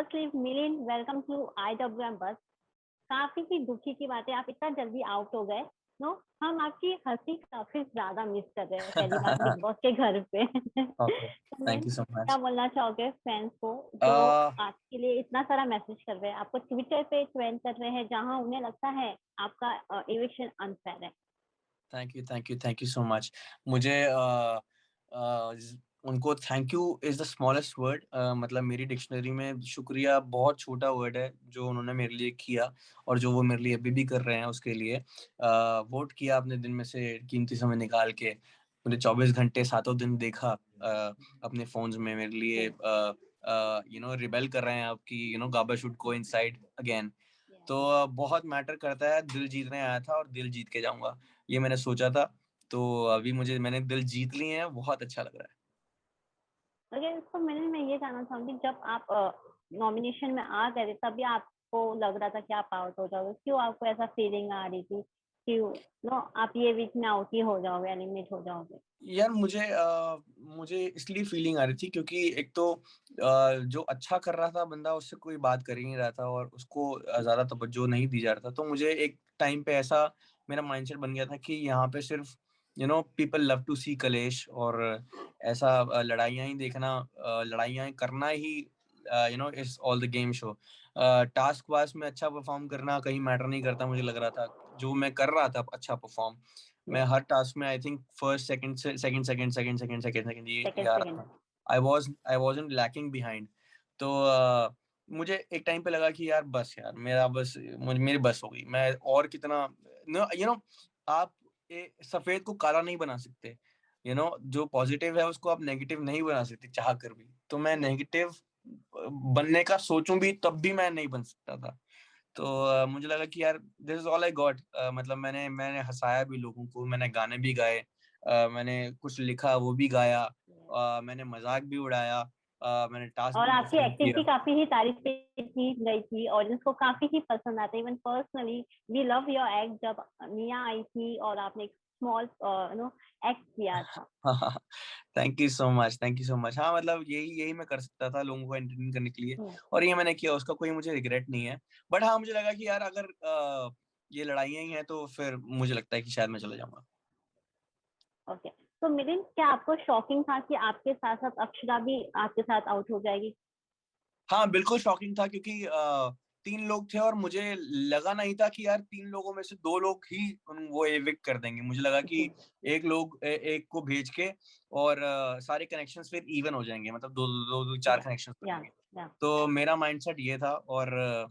Firstly Milind, welcome to IWM Buzz. काफी ही दुखी की बात है, आप इतना जल्दी आउट हो गए। नो, हम आपकी हंसी काफी ज्यादा मिस कर रहे हैं, पहली बात बिग बॉस के घर पे। ओके, तो मैं थैंक यू सो क्या मच। बोलना चाहोगे फैंस को जो uh, आपके लिए इतना सारा मैसेज कर रहे हैं, आपको ट्विटर पे ट्रेंड कर रहे हैं, जहां उन्हें लगता है आपका इविक्शन अनफेयर है। Thank you so much. मुझे उनको thank you is the smallest word. मतलब मेरी डिक्शनरी में शुक्रिया बहुत छोटा वर्ड है जो उन्होंने मेरे लिए किया, और जो वो मेरे लिए अभी भी कर रहे हैं उसके लिए। वोट किया अपने दिन में से कीमती समय निकाल के, मुझे 24 घंटे सातों दिन देखा अपने फोन्स में मेरे लिए। जी। रिबेल कर रहे हैं आपकी, गाबा शुड गो इनसाइड अगेन। तो बहुत मैटर करता है। दिल जीतने आया था और दिल जीत के जाऊंगा, ये मैंने सोचा था। तो अभी मैंने दिल जीत लिए हैं, बहुत अच्छा लग रहा है। अगर इसको मैं ये जानना चाहूंगी, जब आप नॉमिनेशन में आ गए थे तभी आपको लग रहा था कि आप आउट हो जाओगे? क्यों आपको ऐसा फीलिंग आ रही थी? क्यों नो आप ये वीक में आउट ही हो जाओगे, एलिमिनेट हो जाओगे? यार मुझे इसलिए फीलिंग आ रही थी क्योंकि एक तो जो अच्छा कर रहा था बंदा, उससे कोई बात कर ही नहीं रहा था और उसको ज्यादा तवज्जो नहीं दी जा रहा था। तो मुझे एक टाइम पे ऐसा मेरा माइंडसेट बन गया था कि यहाँ पे सिर्फ पीपल लव टू सी कलेश, और ऐसा लड़ाइयाँ ही देखना, लड़ाइयाँ ही करना he is all the game show. Task wise में अच्छा परफॉर्म करना कहीं मैटर नहीं करता, मुझे लग रहा था। जो मैं कर रहा था अच्छा परफॉर्म, मैं हर टास्क में I think first second second ये सेकंड आ रहा सेकंड। था। I wasn't lacking behind. तो मुझे एक टाइम पे लगा कि यार बस, यार मेरी बस हो गई। मैं और कितना, आप सफेद को काला नहीं बना सकते। जो पॉजिटिव है उसको आप नेगेटिव नहीं बना सकते चाह कर भी। तो मैं नेगेटिव बनने का सोचूं भी तब भी मैं नहीं बन सकता था। तो मुझे लगा कि यार this is all I got. मतलब मैंने हंसाया भी लोगों को, मैंने गाने भी गाए, मैंने कुछ लिखा वो भी गाया, मैंने मजाक भी उड़ाया, मैंने टास्क और भी आपकी परफॉर्म एक्टिंग किया। की काफी ही तारीफ की गई थी, ऑडियंस को काफी ही पसंद आता है। Even personally we love your act, जब मिया आई थी और आपने एक स्मॉल एक्ट किया था। Thank you so much. हाँ, मतलब यही यही मैं कर सकता था लोगों को एंटरटेन करने के लिए, और ये मैंने किया। उसका कोई मुझे रिग्रेट नहीं है। बट हाँ, मुझे लगा कि यार अगर ये लड़ाइयाँ ही हैं तो फिर मुझे लगता है कि शायद मैं चला जाऊंगा। ओके, तो मिलिंद, क्या आपको शॉकिंग था कि आपके साथ साथ अक्षरा भी आपके साथ आउट हो जाएगी? हाँ, बिल्कुल शॉकिंग था क्योंकि 3 लोग थे और मुझे लगा नहीं था कि यार 3 लोगों में से 2 लोग ही वो एविक्ट कर देंगे। मुझे लगा कि जी। एक को भेज के और सारे कनेक्शंस फिर इवन हो जाएंगे, मतलब दो दो दो चार या कनेक्शंस या बनेंगे। या तो मेरा माइंडसेट ये था, और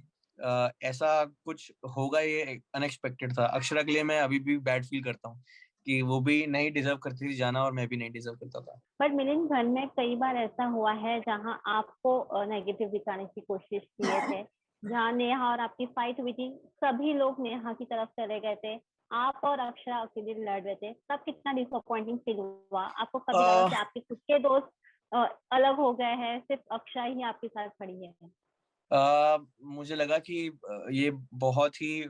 ऐसा कुछ होगा ये अनएक्सपेक्टेड था। अक्षरा के लिए मैं अभी भी बैड फील करता हूँ कि वो भी नहीं डिजर्व करती थी जाना, और मैं भी नहीं डिजर्व करता था। बट मिलिंद, घर में कई बार ऐसा हुआ है जहां आपको नेगेटिव दिखाने की कोशिश किए थे, जहां नेहा और आपकी फाइट हुई थी, सभी लोग नेहा की तरफ चले गए थे, आप और अक्षरा अकेले लड़ रहे थे, तब कितना डिसअपॉइंटिंग फील हुआ? आपको कभी लगा कि आपके खुद के दोस्त अलग हो गए हैं, सिर्फ अक्षरा ही आपके साथ खड़ी है? मुझे लगा कि ये बहुत ही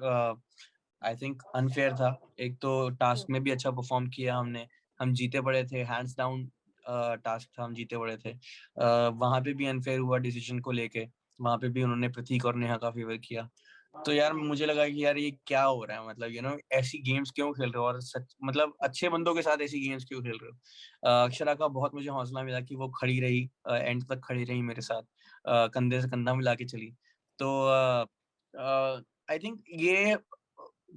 आई थिंक अनफेयर था। एक तो टास्क में भी अच्छा परफॉर्म किया हमने, हम जीते पड़े थे हैंड्स डाउन। टास्क था, हम जीते पड़े थे। वहां पे भी अनफेयर हुआ डिसीजन को लेके। वहां पे भी उन्होंने प्रतीक और नेहा का फेवर किया। तो यार मुझे लगा कि यार ये क्या हो रहा है, मतलब ऐसी गेम्स क्यों खेल रहे हो, और सच मतलब अच्छे बंदों के साथ ऐसी गेम्स क्यों खेल रहे हो। अक्षरा का बहुत मुझे हौसला मिला कि वो खड़ी रही, एंड तक खड़ी रही मेरे साथ, कंधे से कंधा मिला के चली। तो आई थिंक ये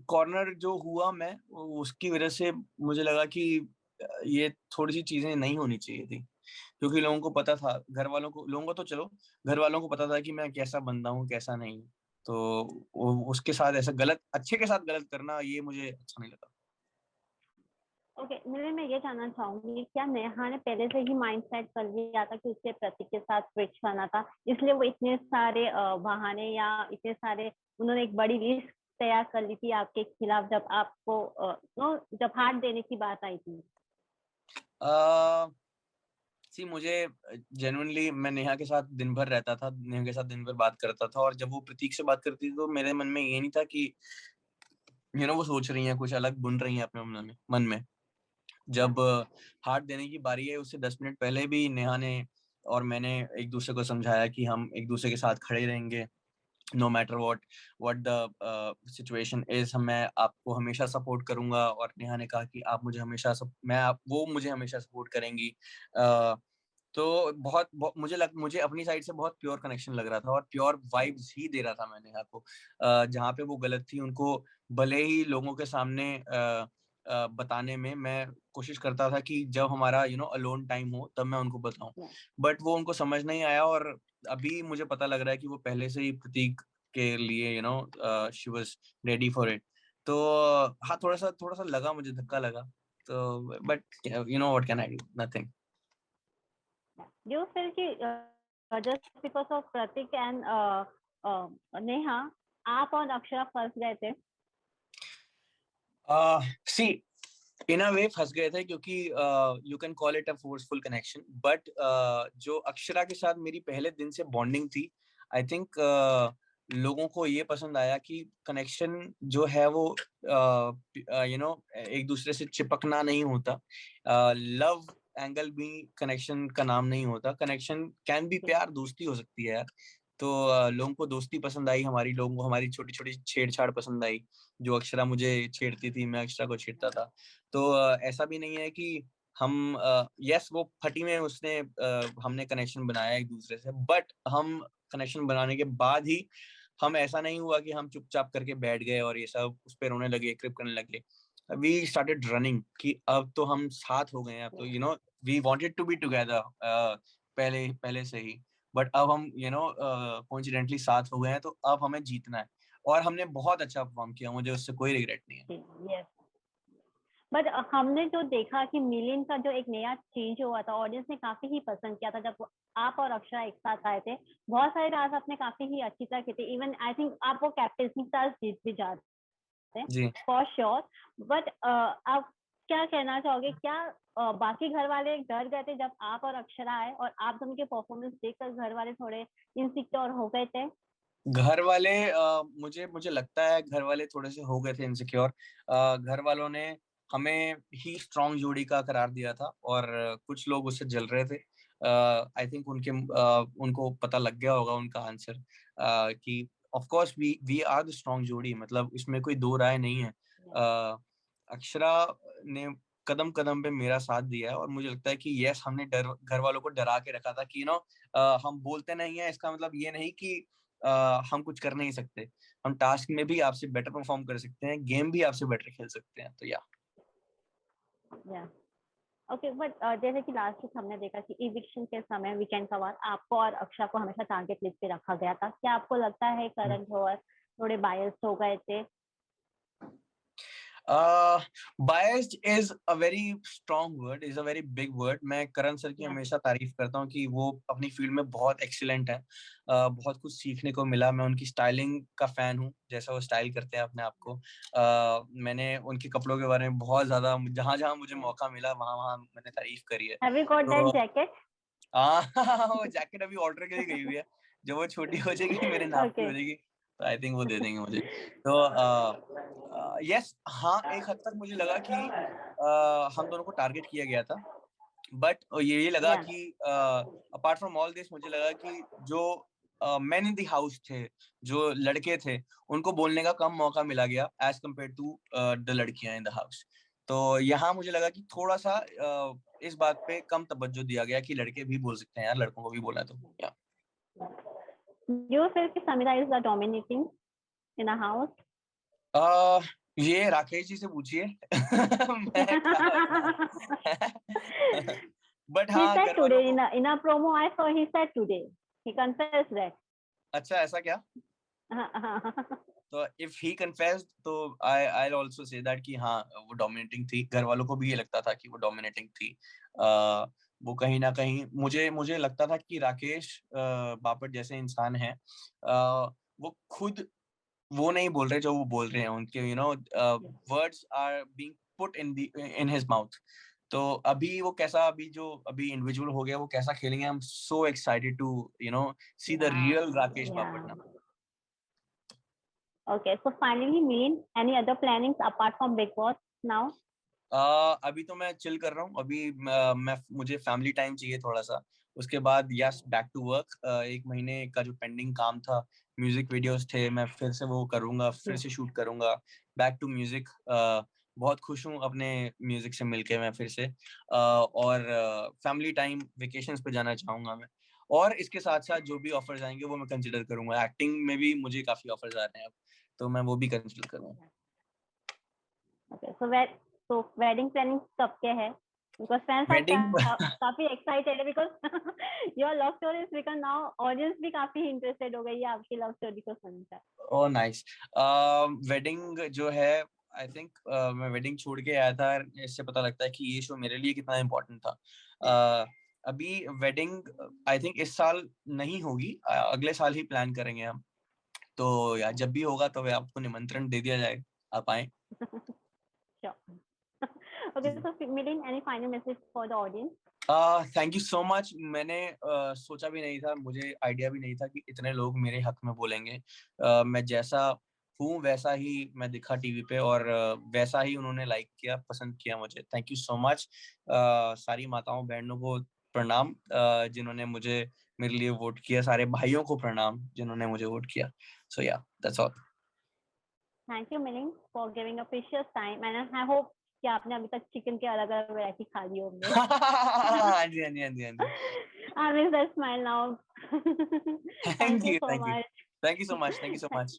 कॉर्नर जो हुआ मैं, उसकी वजह से मुझे लगा कि ये थोड़ी सी चीजें नहीं होनी चाहिए थी। क्योंकि लोगों को पता था, लोगों को तो चलो, घर वालों को पता था कि मैं कैसा बंदा हूँ कैसा नहीं। तो उसके साथ ऐसा गलत, अच्छे के साथ गलत करना, ये मुझे अच्छा नहीं लगा। ओके, मैं ये जानना चाहूंगी, क्या नेहा ने पहले से ही माइंड सेट कर लिया था कि उसे प्रतीक के साथ स्विच करना था, इसलिए वो इतने सारे बहाने या इतने सारे उन्होंने एक बड़ी लिस्ट तैयार कर ली थी आपके खिलाफ, जब आपको जब हार देने की बात आई थी? सी मुझे जेन्युइनली, मैं नेहा के साथ दिन भर रहता था, नेहा के साथ दिन भर बात करता था, और जब वो प्रतीक से बात करती थी तो मेरे मन में ये नहीं था कि वो सोच रही हैं कुछ अलग, बुन रही हैं अपने मन में। या जब हाथ देने की बारी है, उससे 10 मिनट पहले भी नेहा ने और मैंने एक दूसरे को समझाया कि हम एक दूसरे के साथ खड़े रहेंगे, no matter what the situation is, मैं आपको हमेशा सपोर्ट करूंगा। और नेहा ने कहा कि आप मुझे हमेशा वो मुझे हमेशा सपोर्ट करेंगी। तो मुझे अपनी साइड से बहुत प्योर कनेक्शन लग रहा था और प्योर वाइब्स ही दे रहा था मैं नेहा को। जहाँ पे वो गलत थी उनको भले ही लोगों के सामने बताने में मैं कोशिश करता था कि जब हमारा अलोन टाइम हो तब मैं उनको बताऊं, बट वो उनको समझ नहीं आया। और अभी मुझे पता लग रहा है कि वो पहले से ही प्रतीक के लिए she was ready for it. तो हाँ, थोड़ा सा लगा, मुझे धक्का लगा। तो but what can I do, nothing. Do you feel कि just because of Pratik and Neha आप और अक्षरा फंस गए थे? सी, इन अ वे फंस गए थे क्योंकि you can call it a forceful connection, but जो अक्षरा के साथ मेरी पहले दिन से बॉन्डिंग थी, आई थिंक लोगों को ये पसंद आया कि कनेक्शन जो है वो एक दूसरे से चिपकना नहीं होता। लव एंगल भी कनेक्शन का नाम नहीं होता। कनेक्शन कैन बी प्यार, दोस्ती हो सकती है यार। तो लोगों को दोस्ती पसंद आई हमारी, लोगों को हमारी छोटी छोटी छेड़छाड़ पसंद आई। जो अक्षरा मुझे छेड़ती थी, मैं अक्षरा को छेड़ता था। तो ऐसा भी नहीं है कि हम यस वो फटी में उसने हमने कनेक्शन बनाया एक दूसरे से, बट हम कनेक्शन बनाने के बाद ही हम ऐसा नहीं हुआ कि हम चुपचाप करके बैठ गए और ये सब उस पे रोने लगे, क्रिप करने लगे। वी स्टार्टेड रनिंग कि अब तो हम साथ हो गए हैं, अब तो we wanted to be together पहले पहले से ही। बट अब हम कोइंसिडेंटली साथ हो गए हैं, तो अब हमें जीतना है। और हमने बहुत अच्छा परफॉर्म किया, मुझे उससे कोई रिग्रेट नहीं है। Yes. बट हमने जो देखा कि मिलिंद का जो एक नया चेंज हुआ था, ऑडियंस ने काफी ही पसंद किया था जब आप और अक्षरा एक साथ आए थे। बहुत सारे राज आपने काफी ही अच्छी तरह किए थे। इवन आई थिंक आप वो कैप्टनसी टास्क जीत भी जाते हैं जी। For sure. बट आप क्या कहना चाहोगे, क्या बाकी घर वाले डर गए थे जब आप और अक्षरा आए, और आप दोनों के परफॉर्मेंस देखकर घर वाले थोड़े इनसिक्योर हो गए थे? घर वाले मुझे मुझे लगता है घर वाले थोड़े से हो गए थे इनसिक्योर। घर वालों ने हमें ही स्ट्रॉन्ग जोड़ी का करार दिया था और कुछ लोग उससे जल रहे थे। आई थिंक उनको पता लग गया होगा उनका आंसर, कि of course we are the strong जोड़ी, मतलब इसमें कोई दो राय नहीं है। अक्षरा ने कदम कदम पे मेरा साथ दिया है और मुझे लगता है कि यस, हमने घर वालों को डरा के रखा था कि हम बोलते नहीं है, इसका मतलब ये नहीं कि हम कुछ कर नहीं सकते। हम टास्क में भी आपसे बेटर परफॉर्म कर सकते हैं, गेम भी आपसे बेटर खेल सकते हैं। तो या ओके, बट जैसे कि लास्ट वीक हमने देखा कि इविक्शन के समय वीकेंड का बाद आपको और अक्षरा को हमेशा टारगेट लिस्ट पे रखा गया था। क्या आपको लगता है करण जौहर थोड़े बायस्ड हो गए थे? Biased is a very strong word, is a very big word. मैं करण सर की हमेशा तारीफ करता हूँ कि वो अपनी फील्ड में बहुत एक्सीलेंट है। बहुत कुछ सीखने को मिला। मैं उनकी स्टाइलिंग का फैन हूँ, जैसा वो स्टाइल करते हैं अपने आप को। मैंने उनके कपड़ों के बारे में बहुत ज्यादा, जहां जहां मुझे मौका मिला वहां वहां मैंने तारीफ करी है। हैव यू गॉट दैट तो जैकेट? हाँ वो जैकेट अभी ऑर्डर के लिए गई हुई है। जब वो छोटी हो जाएगी, मेरे नाप की ओके। हो जाएगी, तो आई थिंक वो दे देंगे मुझे। तो यस, हाँ, एक हद तक मुझे लगा कि हम दोनों को टारगेट किया गया था। बट ये लगा या कि अपार्ट फ्रॉम ऑल दिस, मुझे लगा कि जो मैन इन द हाउस थे, जो लड़के थे, उनको बोलने का कम मौका मिला गया एज कम्पेयर टू द लड़कियां इन द हाउस। तो यहाँ मुझे लगा कि थोड़ा सा इस बात पे कम तवज्जो दिया गया कि लड़के भी बोल सकते हैं यार, लड़कों को भी बोला तो या यू फील कि Samira is the dominating in a house? ये राकेश जी से पूछिए। मैं क्या बताऊं। बट He हाँ, said घर वालों today को। in a promo I saw, he said today. He confessed that. अच्छा, ऐसा क्या? तो इफ ही कन्फेस्ड तो आई आल्सो से दैट कि हाँ, वो डोमिनेटिंग थी। घर वालों को भी ये लगता था कि वो डोमिनेटिंग थी। वो कहीं ना कहीं मुझे मुझे लगता था कि राकेश बापट जैसे इंसान है, वो खुद वो नहीं बोल रहे जो वो बोल रहे हैं। उनके words are being put in his mouth. तो अभी वो कैसा, अभी इंडिविजुअल हो गया, वो कैसा खेलेंगे, I am so excited to see the real Rakesh Bapat Yeah. ना। Okay, so finally, Mean, any other plannings apart from Big Boss now? अभी तो मैं चिल कर रहा हूँ। अभी मुझे फैमिली टाइम चाहिए थोड़ा सा। उसके बाद यस, बैक टू वर्क। 1 महीने का जो पेंडिंग काम था, म्यूजिक वीडियोस थे, मैं फिर से वो करूंगा, फिर से शूट करूंगा। Back to music. बहुत खुश हूँ अपने म्यूजिक से मिलके मैं फिर से। और फैमिली टाइम, वेकेशंस पे जाना चाहूंगा मैं। और इसके साथ साथ जो भी ऑफर्स आएंगे वो मैं कंसिडर करूंगा। एक्टिंग में भी मुझे काफी ऑफर्स आ रहे हैं अब, तो मैं वो भी कंसिडर करूंगा। Okay, so wedding planning कब के है? Because fans are वेडिंग काफी excited because your love story is because now audience भी काफी interested हो गई है आपकी love story को सुनकर। Oh nice. वेडिंग जो है, आई थिंक मैं वेडिंग छोड़ के आया था, इससे पता लगता है कि ये शो मेरे लिए कितना इम्पोर्टेंट था। अभी वेडिंग आई थिंक इस साल नहीं होगी, अगले साल ही प्लान करेंगे हम। तो यार जब भी होगा तो आपको निमंत्रण दे दिया जाएगा, आप आए। Sure. Okay, so Milind, any final message for the audience? Thank you so much. मैंने सोचा भी नहीं था, मुझे आइडिया भी नहीं था कि इतने लोग मेरे हक में बोलेंगे। मैं जैसा हूँ वैसा ही मैं दिखा टीवी पे, और वैसा ही उन्होंने लाइक किया, पसंद किया मुझे। Thank you so much. सारी माताओं बहनों को प्रणाम, जिन्होंने मुझे मेरे लिए वोट किया। सारे भाइयों को प्रणाम जिन्होंने मुझे वोट किया। सो या that's all. Thank you, Milind, for giving a precious time, and I hope कि आपने अभी तक चिकन के अलग अलग वैरायटी खा ली होंगे। हाँ जी, हाँ जी, हाँ जी, हाँ जी। I miss that smile now. Thank Thank you you, so thank you, much. Thank you so much, thank you so much.